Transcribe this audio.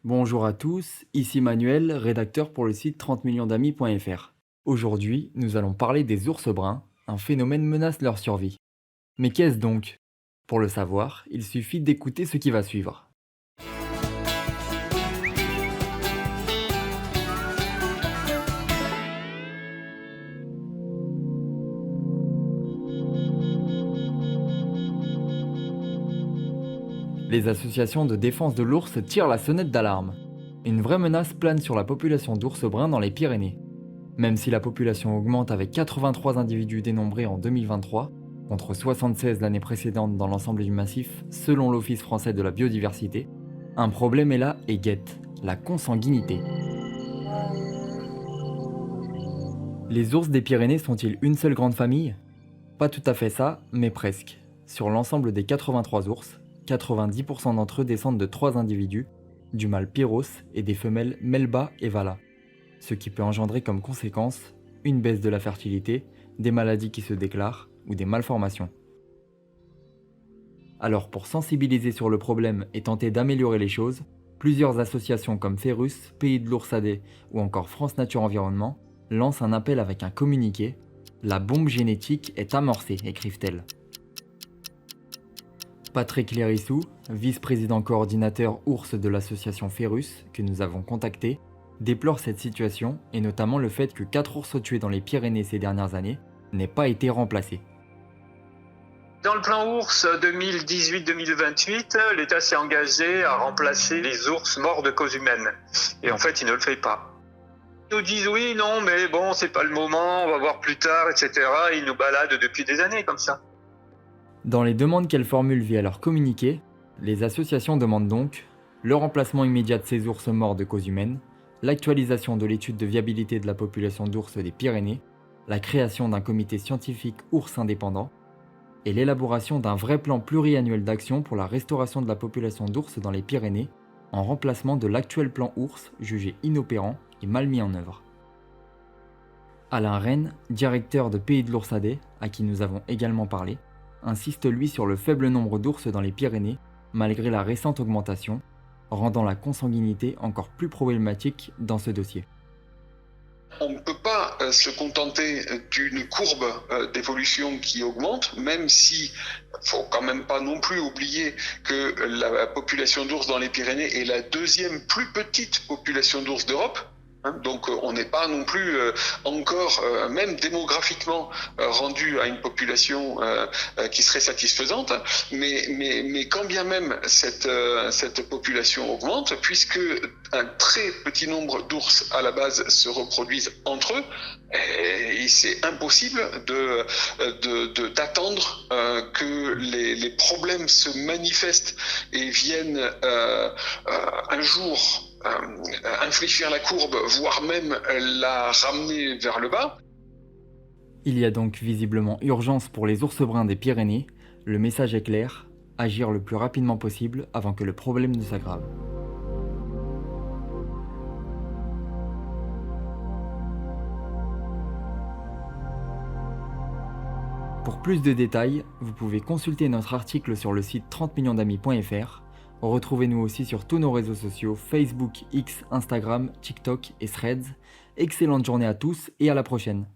Bonjour à tous, ici Manuel, rédacteur pour le site 30millionsdamis.fr. Aujourd'hui, nous allons parler des ours bruns. Un phénomène menace leur survie. Mais qu'est-ce donc? Pour le savoir, il suffit d'écouter ce qui va suivre. Les associations de défense de l'ours tirent la sonnette d'alarme. Une vraie menace plane sur la population d'ours bruns dans les Pyrénées. Même si la population augmente avec 83 individus dénombrés en 2023, contre 76 l'année précédente dans l'ensemble du massif, selon l'Office français de la biodiversité, un problème est là et guette, la consanguinité. Les ours des Pyrénées sont-ils une seule grande famille? Pas tout à fait ça, mais presque. Sur l'ensemble des 83 ours, 90% d'entre eux descendent de 3 individus, du mâle Pyros et des femelles Melba et Vala, ce qui peut engendrer comme conséquence une baisse de la fertilité, des maladies qui se déclarent ou des malformations. Alors pour sensibiliser sur le problème et tenter d'améliorer les choses, plusieurs associations comme Ferrus, Pays de l'Oursadet ou encore France Nature Environnement lancent un appel avec un communiqué. La bombe génétique est amorcée, écrivent-elles. Patrick Lérissou, vice-président coordinateur ours de l'association Ferrus, que nous avons contacté, déplore cette situation et notamment le fait que 4 ours tués dans les Pyrénées ces dernières années n'aient pas été remplacés. Dans le plan ours 2018-2028, l'État s'est engagé à remplacer les ours morts de cause humaine. Et en fait, il ne le fait pas. Ils nous disent oui, non, mais bon, c'est pas le moment, on va voir plus tard, etc. Et ils nous baladent depuis des années comme ça. Dans les demandes qu'elles formulent via leur communiqué, les associations demandent donc le remplacement immédiat de ces ours morts de cause humaine, l'actualisation de l'étude de viabilité de la population d'ours des Pyrénées, la création d'un comité scientifique ours indépendant et l'élaboration d'un vrai plan pluriannuel d'action pour la restauration de la population d'ours dans les Pyrénées en remplacement de l'actuel plan ours jugé inopérant et mal mis en œuvre. Alain Rennes, directeur de Pays de l'Oursadet, à qui nous avons également parlé, insiste lui sur le faible nombre d'ours dans les Pyrénées malgré la récente augmentation, rendant la consanguinité encore plus problématique dans ce dossier. On ne peut pas se contenter d'une courbe d'évolution qui augmente, même si faut quand même pas non plus oublier que la population d'ours dans les Pyrénées est la deuxième plus petite population d'ours d'Europe. Donc on n'est pas non plus encore, même démographiquement, rendu à une population qui serait satisfaisante, mais quand bien même cette population augmente, puisque un très petit nombre d'ours à la base se reproduisent entre eux, et c'est impossible d'attendre que les problèmes se manifestent et viennent un jour infléchir la courbe, voire même la ramener vers le bas. Il y a donc visiblement urgence pour les ours bruns des Pyrénées. Le message est clair, agir le plus rapidement possible avant que le problème ne s'aggrave. Pour plus de détails, vous pouvez consulter notre article sur le site 30millionsdamis.fr. Retrouvez-nous aussi sur tous nos réseaux sociaux Facebook, X, Instagram, TikTok et Threads. Excellente journée à tous et à la prochaine.